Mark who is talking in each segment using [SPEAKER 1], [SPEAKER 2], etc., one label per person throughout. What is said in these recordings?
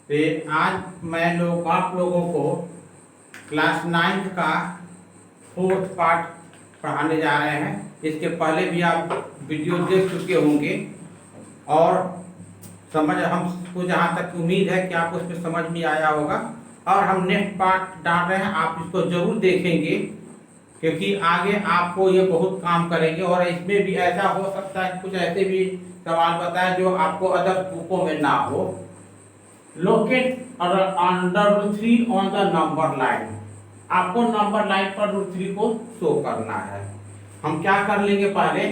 [SPEAKER 1] तो आज आप लोगों को क्लास 9th का 4th पार्ट पढ़ाने जा रहे हैं। इसके पहले भी आप वीडियो देख चुके होंगे और हमको जहाँ तक उम्मीद है कि आपको उसमें समझ में आया होगा। और हम नेक्स्ट पार्ट डाल रहे हैं, आप इसको जरूर देखेंगे क्योंकि आगे आपको ये बहुत काम करेंगे। और इसमें भी ऐसा हो सकता है कुछ ऐसे भी सवाल बताएं जो आपको अदर बुकों में ना हो। Locate √3 on the number line, आपको नंबर लाइन पर √3 को शो करना है। हम क्या कर लेंगे, पहले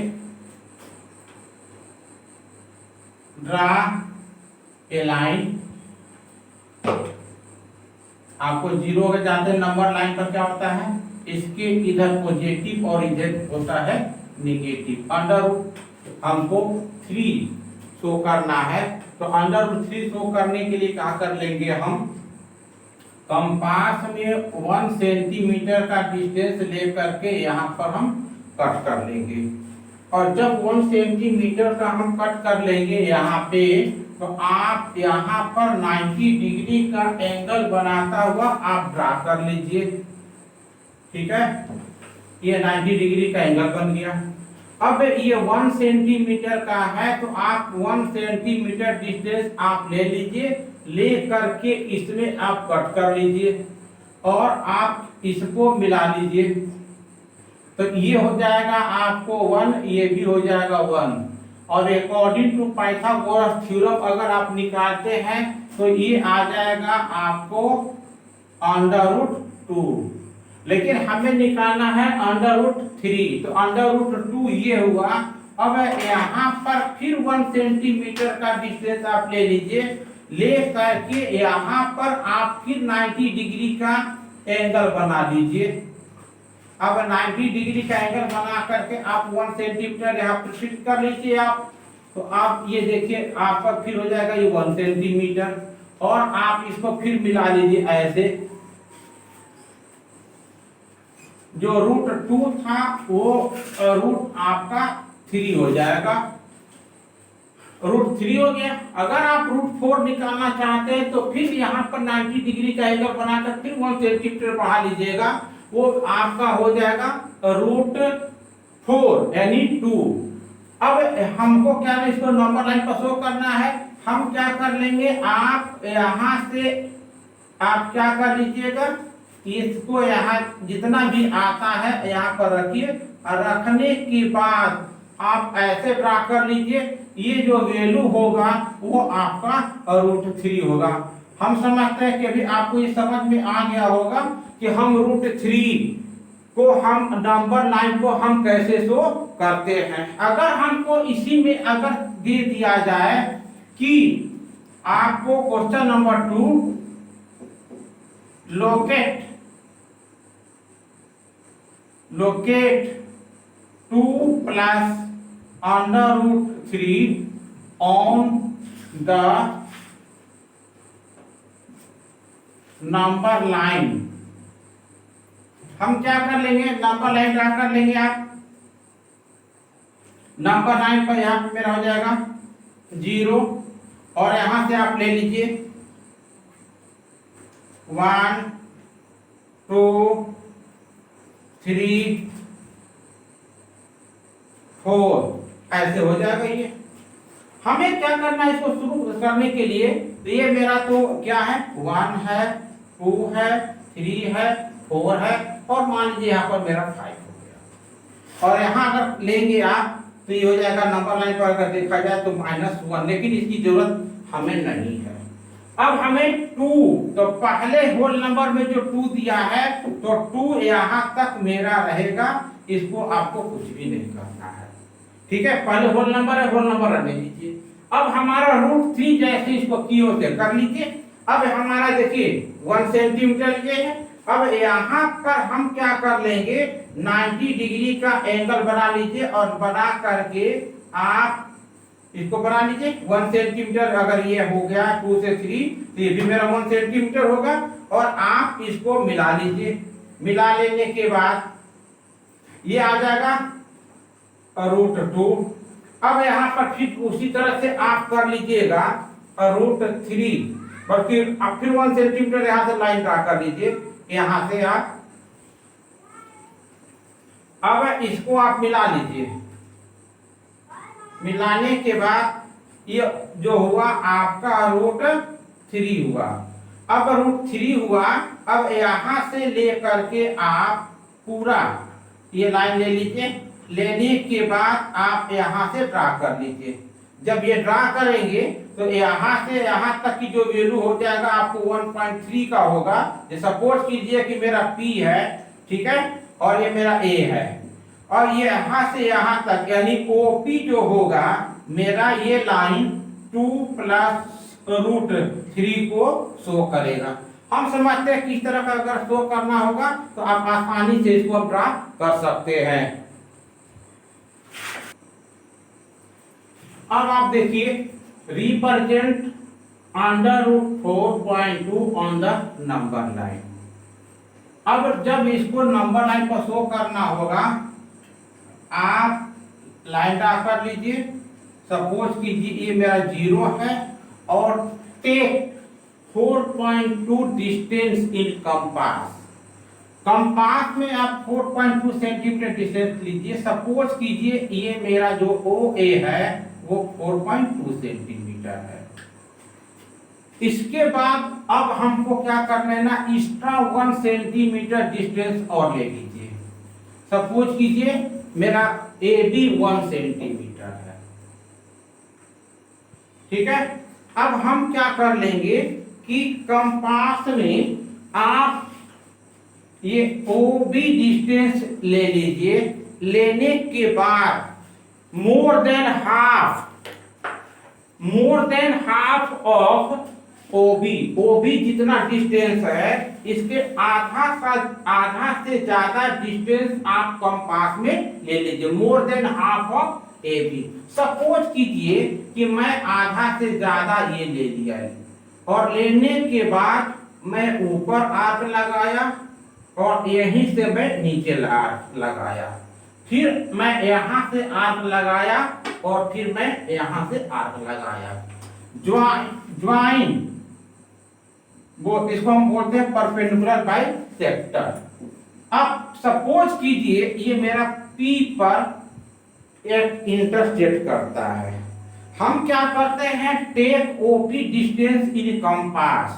[SPEAKER 1] ड्रा ए लाइन। आपको 0 के जाते नंबर लाइन पर क्या होता है, इसके इधर पॉजिटिव और इधर होता है नेगेटिव। √, हमको 3 शो करना है, तो √3 शो करने के लिए क्या कर लेंगे, हम कंपास में 1 सेंटीमीटर का डिस्टेंस लेकर के यहाँ पर हम कट कर लेंगे। और जब 1 सेंटीमीटर का हम कट कर लेंगे यहाँ पे, तो आप यहाँ पर 90 डिग्री का एंगल बनाता हुआ आप ड्रा कर लीजिए। ठीक है, ये 90 डिग्री का एंगल बन गया। अब ये 1 सेंटीमीटर का है, तो आप 1 सेंटीमीटर डिस्टेंस आप ले लीजिए, ले करके इसमें आप कट कर लीजिए और आप इसको मिला लीजिए। तो ये हो जाएगा आपको 1, ये भी हो जाएगा 1। और अकॉर्डिंग टू पाइथागोरस थ्योरम अगर आप निकालते हैं तो ये आ जाएगा आपको √2, लेकिन हमें निकालना है √3, तो √2 ये हुआ। अब यहाँ पर फिर 1 सेंटीमीटर का डिस्टेंस आप ले लीजिए, ले करके यहाँ पर आप फिर 90 डिग्री का एंगल बना लीजिए। अब 90 डिग्री का एंगल बना करके आप 1 सेंटीमीटर यहाँ पर फिट कर लीजिए आप, तो आप ये देखिए आपका फिर हो जाएगा ये 1 सेंटीमीटर। और आप इसको फिर मिला लीजिए ऐसे, जो √2 था वो रूट आपका 3 हो जाएगा, √3 हो गया। अगर आप √4 निकालना चाहते हैं तो फिर यहाँ पर 90 डिग्री का एंगल बनाकर फिर 1 सेंटीमीटर बढ़ा लीजिएगा, वो आपका हो जाएगा √4 यानी 2। अब हमको क्या है, इसको नंबर लाइन पर शो करना है। हम क्या कर लेंगे, आप यहाँ से आप क्या कर लीजिएगा, इसको यहाँ जितना भी आता है यहाँ पर रखिए, और रखने के बाद आप ऐसे ड्रा कर लीजिए। ये जो वैल्यू होगा वो आपका √3 होगा। हम समझते हैं कि अभी आपको ये समझ में आ गया होगा कि हम √3 को हम नंबर लाइन को हम कैसे शो करते हैं। अगर हमको इसी में अगर दे दिया जाए कि आपको question number 2, locate 2 + √3 on the number line. हम क्या कर लेंगे, नंबर लाइन ड्रा कर लेंगे। आप नंबर लाइन पर यहाँ पे मेरा हो जाएगा 0, और यहां से आप ले लीजिए 1 2 3 4, ऐसे हो जाएगा। ये हमें क्या करना है, इसको शुरू करने के लिए, तो ये मेरा तो क्या है, 1 है, 2 है, 3 है, 4 है, और मान लीजिए यहाँ पर मेरा 5 हो गया। और यहाँ अगर लेंगे आप तो ये हो जाएगा, नंबर लाइन पर अगर देखा जाए तो -1, लेकिन इसकी जरूरत हमें नहीं है। अब हमें 2, तो पहले होल नंबर में जो 2 दिया है तो 2 यहाँ तक मेरा रहेगा, इसको आपको कुछ भी नहीं करना है। ठीक है, पहले होल नंबर है, होल नंबर रहने दीजिए। अब हमारा √3 जैसे इसको की होते कर लीजिए। अब हमारा देखिए 1 सेंटीमीटर ये है। अब यहाँ पर हम क्या कर लेंगे, 90 डिग्री का एंगल बना लीजिए, और बना करके आप इसको बना लीजिए 1 सेंटीमीटर। अगर ये हो गया 2 से 3, तो ये भी मेरा 1 सेंटीमीटर होगा। और आप इसको मिला लीजिए, मिला लेने के बाद ये आ जाएगा √2। अब यहाँ पर फिर उसी तरह से आप कर लीजिएगा √3। और फिर 1 सेंटीमीटर यहाँ से लाइन ड्रा कर लीजिए, यहाँ से आप अब इसको आप मिला लीजिए। मिलाने के बाद ये जो हुआ आपका √3 हुआ। अब √3 हुआ, अब यहाँ से लेकर के आप पूरा ये लाइन ले लीजिए। लेने के बाद आप यहाँ से ड्रा कर लीजिए। जब ये ड्रा करेंगे तो यहाँ से यहाँ तक की जो वैल्यू हो जाएगा आपको 1.3 का होगा। सपोज कीजिए कि मेरा P है, ठीक है, और ये मेरा A है, और ये यहाँ से यहाँ तक यानी OP जो होगा मेरा, ये लाइन 2 + √3 को शो करेगा। हम समझते हैं किस तरह का अगर शो करना होगा तो आप आसानी से इसको ड्रा कर सकते हैं। अब आप देखिए, represent √4.2 on the number line. अब जब इसको नंबर लाइन पर शो करना होगा, आप लाइन ड्रा कर लीजिए। सपोज कीजिए ये मेरा 0 है और take 4.2 distance in compass. Compass में आप 4.2 सेंटीमीटर डिस्टेंस लीजिए। सपोज कीजिए ये मेरा जो OA है वो 4.2 सेंटीमीटर है। इसके बाद अब हमको क्या करना है ना, एक्स्ट्रा 1 सेंटीमीटर डिस्टेंस और ले लीजिए। सपोज कीजिए मेरा AB 1 सेंटीमीटर है, ठीक है। अब हम क्या कर लेंगे कि कंपास में आप ये OB डिस्टेंस ले लीजिए। लेने के बाद more than half of OB जितना डिस्टेंस है इसके आधा से ज्यादा डिस्टेंस आप कंपास में ले लीजिए। More than half of AB। Suppose कीजिए कि मैं आधा से ज्यादा ये ले लिया है, और लेने के बाद मैं ऊपर आर्क लगाया और यहीं से मैं नीचे आर्क लगाया, फिर मैं यहाँ से आर्क लगाया और फिर मैं यहाँ से आर्क लगाया। ज्वाइन वो इसको हम बोलते हैं परपेंडिकुलर बाइसेक्टर। अब सपोज कीजिए ये मेरा P पर एक इंटरसेक्ट करता है। हम क्या करते हैं, take OP distance in compass.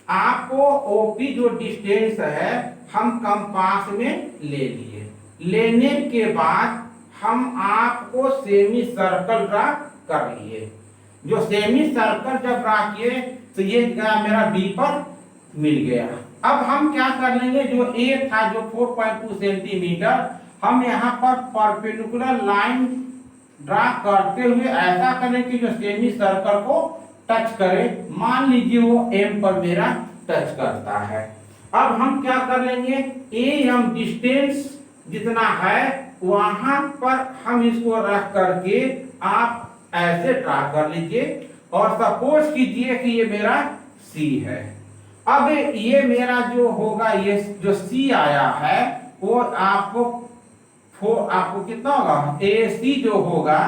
[SPEAKER 1] आपको OP जो डिस्टेंस है हम कंपास में ले लिए। लेने के बाद हम आपको सेमी सर्कल ड्रा कर लिए। जो सेमी सर्कल जब ड्रा किए तो ये मेरा B पर मिल गया। अब हम क्या कर लेंगे, जो A था जो 4.2 सेंटीमीटर, हम यहाँ पर परपेंडिकुलर लाइन ड्रा करते हुए ऐसा करें कि जो सेमी सर्कल को टच करे। मान लीजिए वो M पर मेरा टच करता है। अब हम क्या कर लेंगे, AM डिस्टेंस जितना है वहां पर हम इसको रख करके आप ऐसे ड्रा कर लीजिए। और सपोज कीजिए कि ये मेरा C है। अब ये मेरा जो होगा, ये जो C आया है वो आपको कितना होगा, AC जो होगा,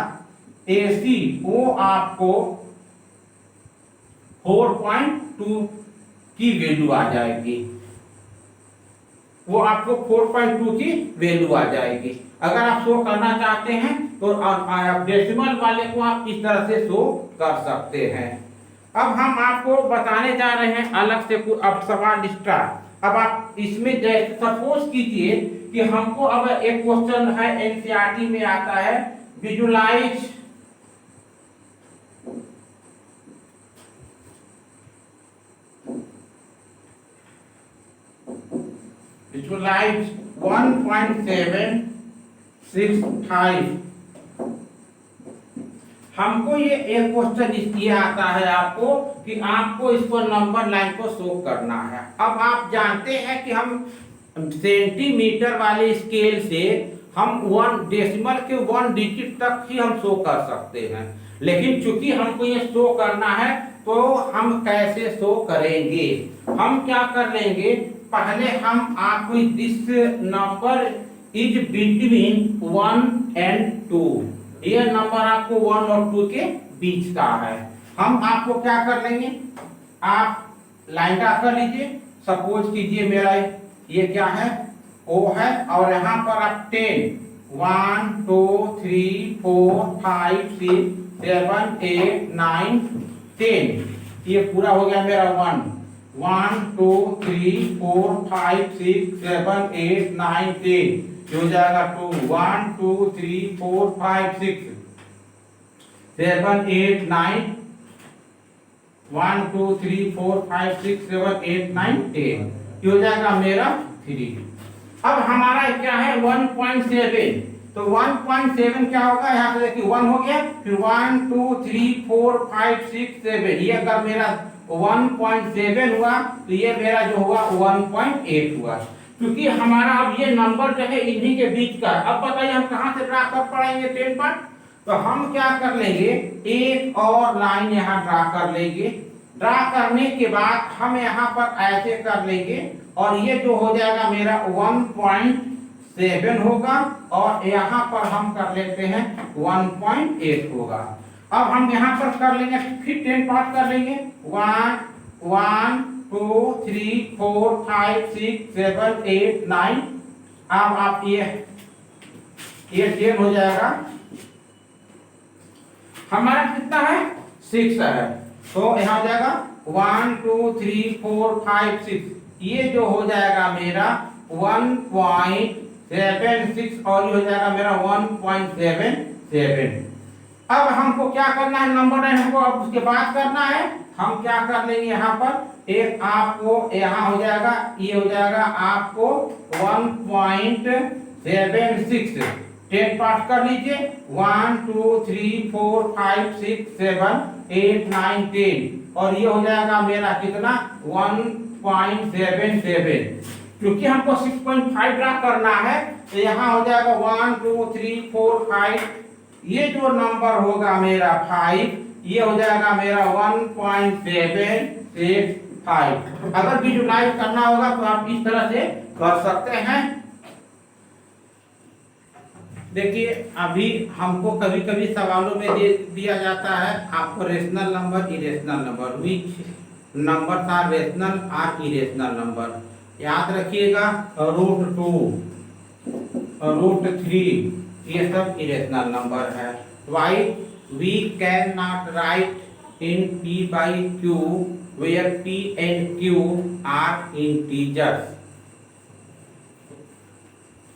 [SPEAKER 1] AC वो आपको 4.2 की वैल्यू आ जाएगी। वो आपको 4.2 की वैल्यू आ जाएगी। अगर आप शो करना चाहते हैं तो आप डेसिमल वाले को आप इस तरह से शो कर सकते हैं। अब हम आपको बताने जा रहे हैं अलग से अब सवाल स्टार। अब आप इसमें जैसे सपोज कीजिए कि हमको अब एक क्वेश्चन है NCERT में आता है, विजुलाइज विजुलाइज 1.765। हमको ये एक क्वेश्चन इसलिए आता है आपको कि आपको इसको नंबर लाइन को शो करना है। अब आप जानते हैं कि हम सेंटीमीटर वाले स्केल से हम 1 डेसिमल के 1 डिजिट तक ही हम शो कर सकते हैं, लेकिन चूंकि हमको ये शो करना है तो हम कैसे शो करेंगे। हम क्या कर लेंगे, पहले हम आपको this number is between 1 and 2, ये नंबर आपको 1 और 2 के बीच का है। हम आपको क्या कर लेंगे, आप लाइन ड्रा कर लीजिए। सपोज कीजिए मेरा ये क्या है, O है, और यहाँ पर आप 10 1 2 3 4 5 6 7 8 9 10, ये पूरा हो गया मेरा 1 1 2 3 4 5 6 7 8 9 10, हो जाएगा 2 1 2 3 4 5 6 7 8 9 1 2 3 4 5 6 7 8 9 10, ये हो जाएगा मेरा 3। अब हमारा क्या है 1.7, तो 1.7 क्या होगा, यहाँ पे देखिए 1 हो गया, फिर 1 2 3 4 5 6 7, ये अगर मेरा 1.7 हुआ तो ये मेरा जो हुआ 1.8 हुआ। क्योंकि हमारा अब ये नंबर जो है इन्हीं के बीच का। अब बताइए हम कहाँ से ड्रा कर पड़ेंगे 10 पर, तो हम क्या कर लेंगे, एक और लाइन यहाँ ड्रा कर लेंगे। ड्रा करने के बाद हम यहाँ पर ऐसे कर लेंगे, और ये जो हो जाएगा मेरा 1.7 होगा, और यहाँ पर हम कर लेते हैं 1.8 होगा। अब हम यहाँ पर कर लेंगे, फिर 10 पार्ट कर लेंगे, 1 1 2 3 4 5 6 7 8 9। अब आप ये 10 हो जाएगा, हमारा कितना है 6 है, तो यहाँ हो जाएगा 1 2 3 4 5 6, ये जो हो जाएगा मेरा 1.76, और ये हो जाएगा मेरा 1.77। अब हमको क्या करना है, नंबर लाइन हमको अब उसके बाद करना है। हम क्या कर लेंगे, यहाँ पर एक आपको यहाँ हो जाएगा, ये हो जाएगा आपको 1.76, 10 पार्ट कर लीजिए, 1 2 3 4 5 6 7 8 9 10, और ये हो जाएगा मेरा कितना 1.77। क्योंकि हमको 6.5 ड्रा करना है, तो यहाँ हो जाएगा 1 2 3 4 5, ये जो नंबर होगा मेरा 5, ये हो जाएगा मेरा 1.765। अगर विजुलाइज करना होगा तो आप इस तरह से कर सकते हैं। देखिए अभी हमको कभी कभी सवालों में दे दिया जाता है आपको rational number, irrational number, which numbers are rational are irrational number. याद रखिएगा, √2 √3 ये सब इरेशनल नंबर है। Why we can not write in p/q where p and q are integers।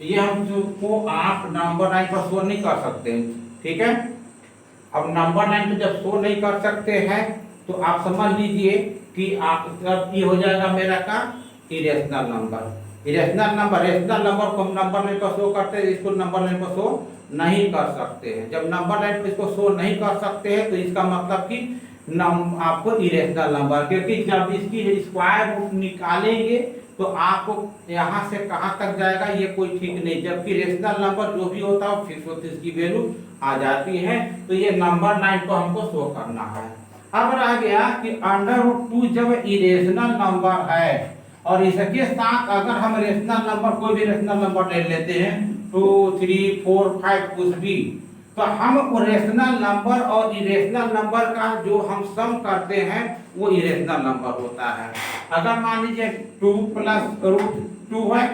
[SPEAKER 1] ये हमको आप नंबर लाइन पर शो नहीं कर सकते हैं, ठीक है। अब नंबर लाइन पर जब शो नहीं कर सकते हैं तो आप समझ लीजिए कि आप तब ये हो जाएगा मेरा का irrational number. Irrational number, rational number को हम नंबर लाइन पर शो करते हैं, इसको नंबर लाइन पर शो नहीं कर सकते हैं। जब नंबर लाइन पर इसको शो नहीं कर सकते हैं तो इसका मतलब कि आपको इरेशनल नंबर, क्योंकि जब इसकी स्क्वायर रूट निकालेंगे तो आपको यहाँ से कहाँ तक जाएगा ये कोई ठीक नहीं। जबकि रेशनल नंबर जो भी होता है फिक्स होती है, इसकी वैल्यू आ जाती है। तो ये नंबर लाइन को हमको शो करना है। अब रह गया कि √2 जब इरेशनल नंबर है और इसके साथ अगर हम रेशनल नंबर कोई भी रेशनल नंबर ले लेते हैं 2 3 4 5 कुछ भी, तो हम रेशनल नंबर और इरेशनल नंबर का जो हम सम करते हैं वो इरेशनल नंबर होता है। अगर मान लीजिए 2 + √2 है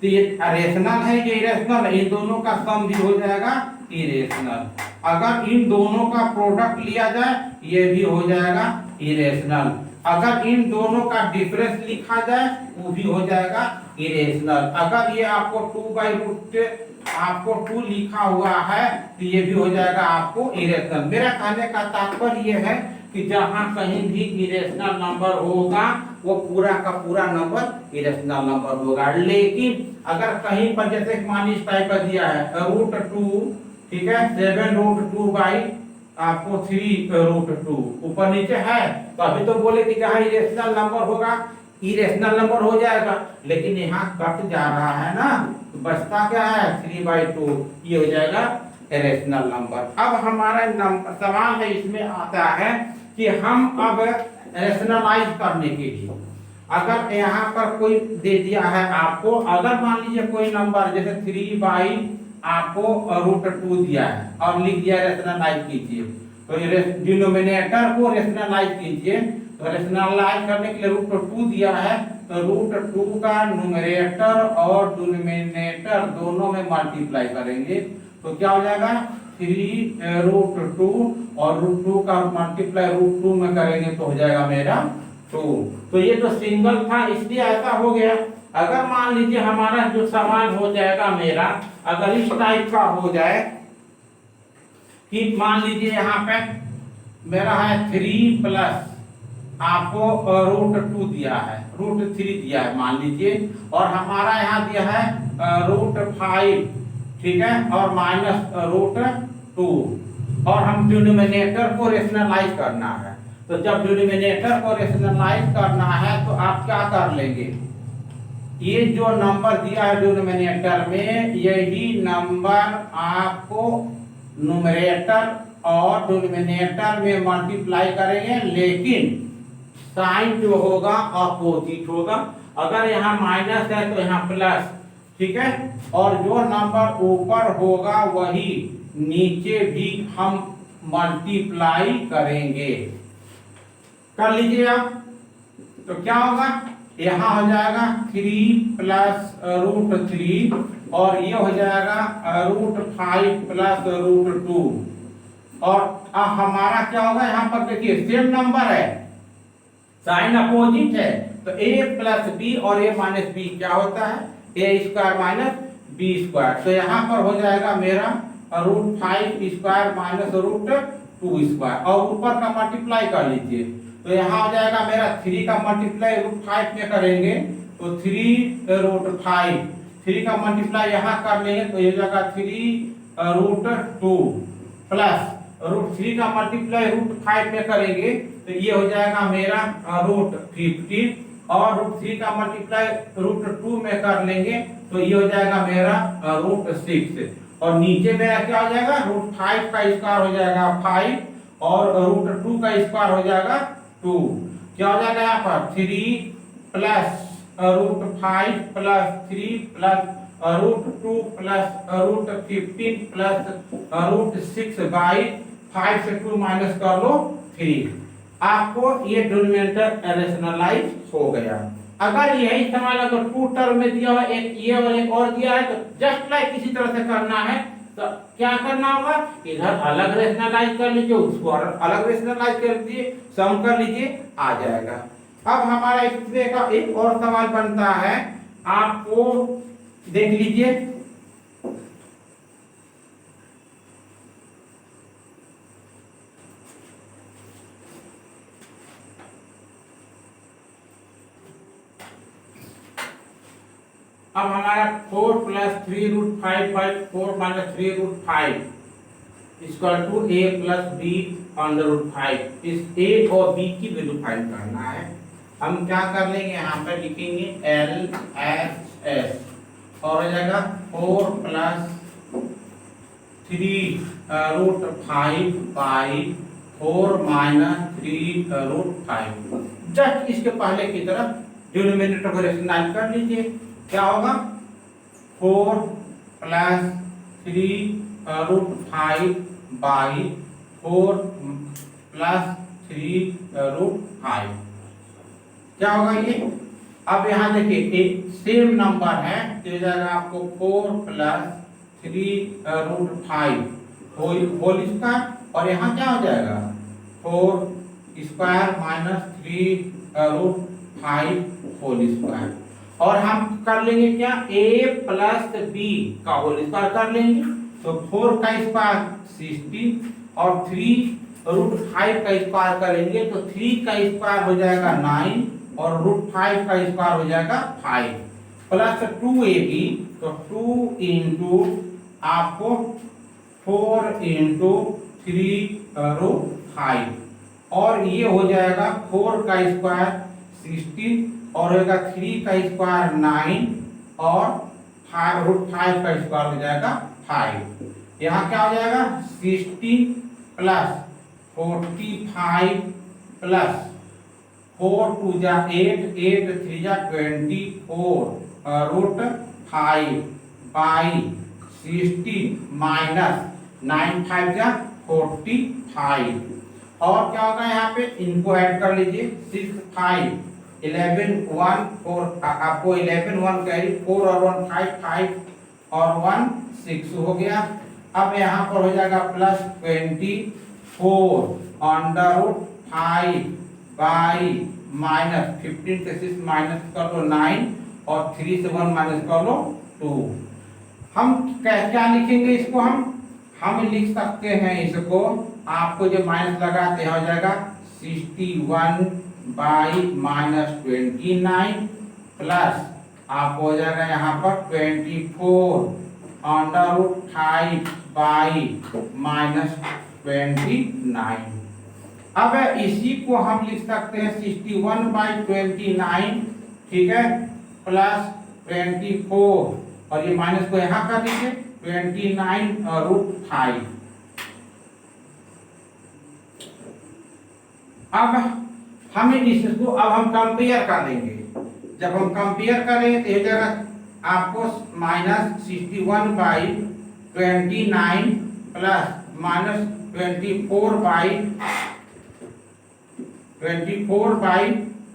[SPEAKER 1] तो ये रेशनल है, ये इरेशनल है, इन दोनों का सम भी हो जाएगा इरेशनल। अगर इन दोनों का प्रोडक्ट लिया जाए ये भी हो जाएगा इरेशनल। अगर इन दोनों का डिफरेंस लिखा जाए वो भी हो जाएगा इरेशनल। अगर ये आपको 2/√2 आपको 2 लिखा हुआ है तो ये भी हो जाएगा आपको इरेशनल। मेरा कहने का तात्पर्य ये है कि जहां कहीं भी इरेशनल नंबर होगा वो पूरा का पूरा नंबर इरेशनल नंबर होगा। लेकिन अगर कहीं पर जैसे मान लीजिए इस टाइप का दिया है √2, ठीक है, 7√2 आपको 3√2 ऊपर नीचे है, तो अभी तो बोले कि जहाँ इरेशनल नंबर होगा इरेशनल नंबर हो जाएगा, लेकिन यहाँ कट जा रहा है ना, तो बचता क्या है 3/2, ये हो जाएगा इरेशनल नंबर। अब हमारा सवाल है इसमें आता है कि हम अब रेशनलाइज करने के लिए अगर यहाँ पर कोई दे दिया है आपको, अगर मान लीजिए कोई नंबर जैसे 3 आपको √2 दिया है और लिख दिया रेशनलाइज कीजिए, तो डिनोमिनेटर को रेशनलाइज कीजिए, तो रेशनलाइज करने के लिए √2 दिया है, तो √2 का न्यूमरेटर और डिनोमिनेटर दोनों में मल्टीप्लाई करेंगे तो क्या हो जाएगा 3√2 और √2 का मल्टीप्लाई √2 में करेंगे तो हो जाएगा मेरा 2। तो ये तो सिंगल था इसलिए ऐसा हो गया। अगर मान लीजिए हमारा जो सवाल हो जाएगा मेरा, अगर इस टाइप का हो जाए कि मान लीजिए यहाँ पे मेरा है 3 प्लस आपको √2 दिया है, √3 दिया है मान लीजिए, और हमारा यहाँ दिया है √5, ठीक है, और माइनस √2, और हम डिनोमिनेटर को रेशनलाइज करना है। तो जब डिनोमिनेटर को रेशनलाइज करना है तो आप क्या कर लेंगे, ये जो नंबर दिया है डिनोमिनेटर में, यही नंबर आपको न्यूमरेटर और डिनोमिनेटर में मल्टीप्लाई करेंगे, लेकिन साइन जो होगा अपोजिट होगा। अगर यहाँ माइनस है तो यहाँ प्लस, ठीक है, और जो नंबर ऊपर होगा वही नीचे भी हम मल्टीप्लाई करेंगे। कर लीजिए आप, तो क्या होगा, यहाँ हो जाएगा 3 प्लस √3 और ये हो जाएगा √5 प्लस √2, और हमारा क्या होगा, यहाँ पर देखिए सेम नंबर है, साइन अपोजिट है, तो a प्लस बी और a माइनस बी क्या होता है, a² माइनस b²। तो यहाँ पर हो जाएगा मेरा √5² माइनस √2², और ऊपर का मल्टीप्लाई कर लीजिए, तो यहाँ हो जाएगा मेरा 3 का मल्टीप्लाई √5 में करेंगे तो 3√5, 3 का मल्टीप्लाई यहाँ कर लेंगे तो ये हो जाएगा 3√2 प्लस √3 का मल्टीप्लाई √5 में करेंगे तो ये हो जाएगा मेरा √15, और √3 का मल्टीप्लाई √2 में कर लेंगे तो ये हो जाएगा मेरा √6, और नीचे मेरा क्या हो जाएगा, √5 का स्क्वायर हो जाएगा 5 और √2 का स्क्वायर हो जाएगा 2। क्या हो जाएगा यहाँ पर 3 plus √5 plus 3 plus √2 plus √15 plus √6 by 5 से 2 माइनस कर लो 3। आपको ये डिनोमिनेटर रेशनलाइज हो गया। अगर यही सवाल अगर 2 टर्म में दिया हुआ, एक ये और एक और दिया है, तो जस्ट लाइक इसी तरह से करना है। तो क्या करना होगा, इधर अलग रेशनलाइज कर लीजिए, उसको अलग रेशनलाइज कर लीजिए, सम कर लीजिए, आ जाएगा। अब हमारा एक का एक और सवाल बनता है, आपको देख लीजिए, अब हमारा 4 plus 3√5 by 4 minus 3√5 equal to a plus b √5। इस a और b की वैल्यू फाइंड करना है। हम क्या कर लेंगे, यहाँ पर लिखेंगे LHS और हो जाएगा 4 प्लस 3√5 बाई 4 माइनस 3√5। जस्ट इसके पहले की तरफ डिनोमिनेटर को रेशनलाइज कर लीजिए। क्या होगा, 4 प्लस 3√5 बाई 4 प्लस 3√5 क्या होगा ये। अब यहाँ देखिए एक सेम नंबर है तो हो जाएगा आपको 4 प्लस 3√5 होल स्क्वायर, और यहाँ क्या हो जाएगा 4 स्क्वायर माइनस 3√5 होल स्क्वायर, और हम कर लेंगे क्या, a प्लस b का होल स्क्वायर कर लेंगे, तो 4 का स्क्वायर 16 और 3√5 का स्क्वायर करेंगे तो 3 का स्क्वायर हो जाएगा 9 और √5 का स्क्वायर हो जाएगा 5 प्लस 2ab, तो 2 इंटू आपको 4 इंटू 3√5, और ये हो जाएगा 4 का स्क्वायर 16 और होगा 3 का स्क्वायर 9 और √5 का स्क्वायर हो जाएगा 5। यहाँ क्या हो जाएगा 16 प्लस 45 प्लस 4 2 जा 8, 8 3 जा 24 √5 बाई 16 माइनस 9 5 जा 45, और क्या होगा यहाँ पे, इनको ऐड कर लीजिए, 6 5 11 1 4, आपको 11 1 कैरी, 4 और 1 5 5 और 1 6 हो गया। अब यहाँ पर हो जाएगा plus 24 under root 5 by minus 15 से 6 माइनस कर लो 9 और 3 से 1 माइनस कर लो 2। हम क्या लिखेंगे इसको, हम लिख सकते हैं इसको, आपको जो माइनस लगाते हो जाएगा 61 बाई माइनस 29 प्लस आप हो जाएगा यहाँ पर 24 अंडर रूट 5 बाई माइनस 29। अब इसी को हम लिख सकते हैं 61 बाई 29, ठीक है, प्लस 24 और ये माइनस को यहाँ कर दीजिए 29 रूट 5। अब हमें इसको अब हम कंपेयर कर देंगे। जब हम कंपेयर करेंगे तो ये जगह आपको minus 61 by 29 plus minus 24 by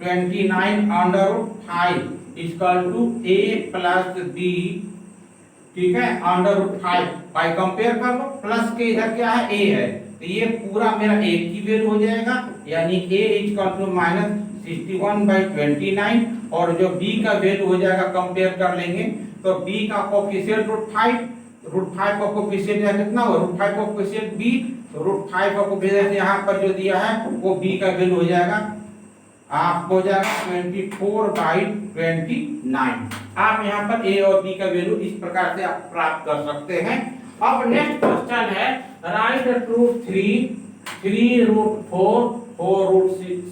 [SPEAKER 1] 29 under root 5 equal to a plus b, ठीक है, अंडर रूट 5 बाई कंपेयर कर लो, प्लस के इधर क्या है a है, तो ये पूरा मेरा a की वैल्यू हो जाएगा, यानी a equal to minus 61 by 29 और जो b का वैल्यू हो जाएगा कंपेयर कर लेंगे तो b का कोफिशिएंट रूट 5 का कोफिशिएंट कितना हो, रूट 5 का कोफिशिएंट b, रूट 5 का कोफिशिएंट यहाँ पर जो दिया है वो b का वैल्यू हो जाएगा, आप हो जाएगा 24 बाई 29। आप यहाँ पर a और b का वैल्यू इस प्रकार से आप प्राप्त कर सकते हैं। अब नेक्स्ट क्वेश्चन है, राइट रूट 3 रूट 4 रूट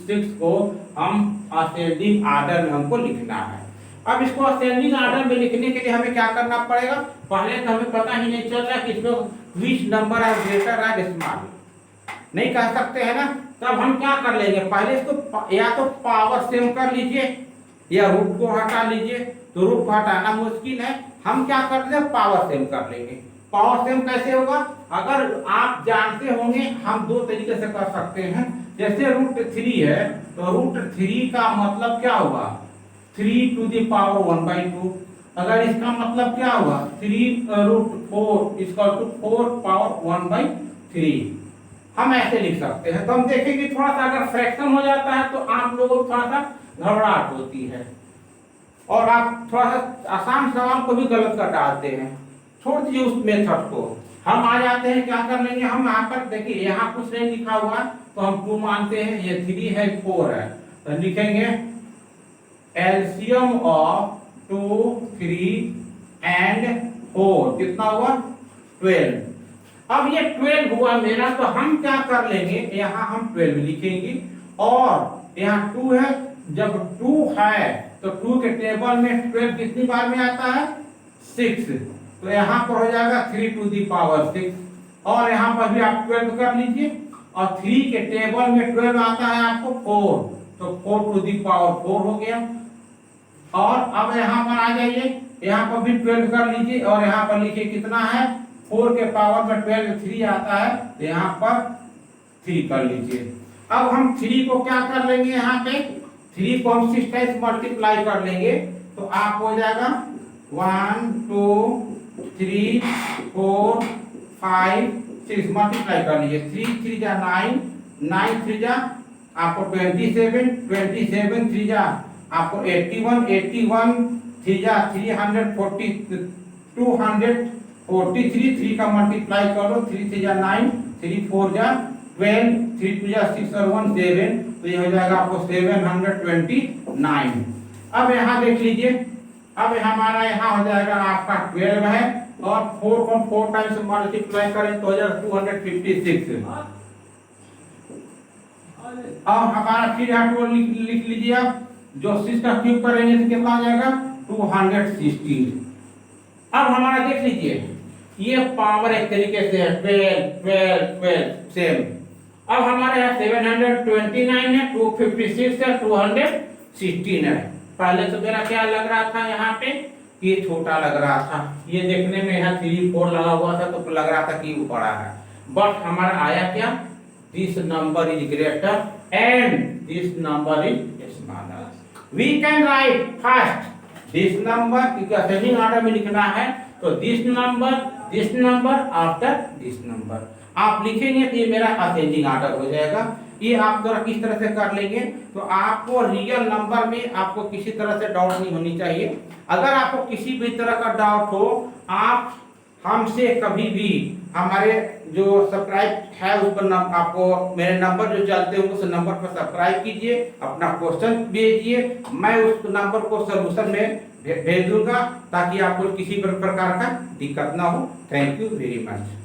[SPEAKER 1] 6 को हम असेंडिंग आर्डर में हमको लिखना है। अब इसको असेंडिंग आर्डर में लिखने के लिए हमें क्या करना पड़ेगा, पहले तो हमें पता ही नहीं चल रहा कि इसको विच नंबर है ग्रेटर है स्मॉल, नहीं कह सकते हैं ना, तब हम क्या कर लेंगे, पहले इसको या तो पावर सेम कर लीजिए या रूट को हटा लीजिए, तो रूट को हटाना मुश्किल है, हम क्या कर लेंगे, पावर सेम कर लेंगे। पावर सेम कैसे होगा, अगर आप जानते होंगे हम दो तरीके से कर सकते हैं, जैसे रूट 3 है तो रूट 3 का मतलब क्या होगा, 3 टू द पावर 1/2, अगर इसका मतलब क्या हुआ 3 रूट 4 इक्वल टू 4 पावर 1/3, हम ऐसे लिख सकते हैं। तो हम देखेंगे थोड़ा सा अगर फ्रैक्शन हो जाता है तो आप लोगों को थोड़ा सा घबराहट होती है और आप थोड़ा सा आसान सवाल को भी गलत कर डालते हैं, छोड़ दीजिए उस मेथड को, हम आ जाते हैं क्या कर लेंगे, हम यहाँ पर देखिए यहाँ कुछ नहीं लिखा हुआ तो हम 2 मानते हैं, ये 3 है 4 है, तो लिखेंगे एलसीएम ऑफ 2 3 एंड 4 कितना हुआ 12। अब ये 12 हुआ मेरा, तो हम क्या कर लेंगे, यहाँ हम 12 लिखेंगे और यहाँ 2 है, जब 2 है तो 2 के टेबल में 12 कितनी बार में आता है 6, तो यहाँ पर हो जाएगा 3 टू दी पावर 6 और यहाँ पर भी आप 12 कर लीजिए और 3 के टेबल में 12 आता है आपको 4, तो 4 टू दी पावर 4 हो गया। और अब यहाँ पर आ जाइए, यहाँ पर भी 12 कर लीजिए और यहाँ पर लिखिए कितना है, 4 के पावर में 12 3 आता है, तो यहाँ पर 3 कर लीजिए। अब हम 3 को क्या कर लेंगे, यहाँ पे 3 को हम 6 टाइम्स मल्टीप्लाई कर लेंगे, तो आप हो जाएगा 1 2 3 4 5 6 मल्टीप्लाई कर लीजिए, 3 3 जा 9 9 3 जा आपको 27 27 3 जा आपको 81 81 3 जा 340 243 3 का मल्टीप्लाई करो, 3 3 जा 9 3 4 जा 12 3 2 जा 6 और 1 7, तो ये हो जाएगा आपको 729। अब यहाँ देख लीजिए, अब हमारा यहाँ हो जाएगा आपका 12 है और 4 को 4 टाइम्स मल्टीप्लाई करें तो हो जाएगा 256 और हमारा फिर यहाँ को लिख लीजिए, आप जो 6 का क्यूब करेंगे तो कितना हो जाएगा 216। अब हमारा देख लीजिए ये पावर एक तरीके से 12 12 12 सेम। अब हमारे यहाँ 729 है, 256 है, 216 है। पहले तो मेरा क्या लग रहा था यहाँ पे, ये छोटा लग रहा था, ये देखने में यहाँ 3 4 लगा हुआ था तो लग रहा था कि वो बड़ा है, बट हमारा आया क्या this number is greater and this number is smaller. We can write first this number, क्योंकि असेंडिंग ऑर्डर में लिखना है, तो this number after this number आप लिखेंगे तो ये मेरा असेंडिंग ऑर्डर हो जाएगा। ये आप जरा किस तरह से कर लेंगे, तो आपको रियल नंबर में आपको किसी तरह से डाउट नहीं होनी चाहिए। अगर आपको किसी भी तरह का डाउट हो, आप हमसे कभी भी हमारे जो सब्सक्राइब है उस पर आपको मेरे नंबर जो चलते हैं उस नंबर पर सब्सक्राइब कीजिए, अपना क्वेश्चन भेजिए, मैं उस नंबर को सोल्यूशन में भेज दूंगा ताकि आपको किसी प्रकार का दिक्कत ना हो। Thank you very much.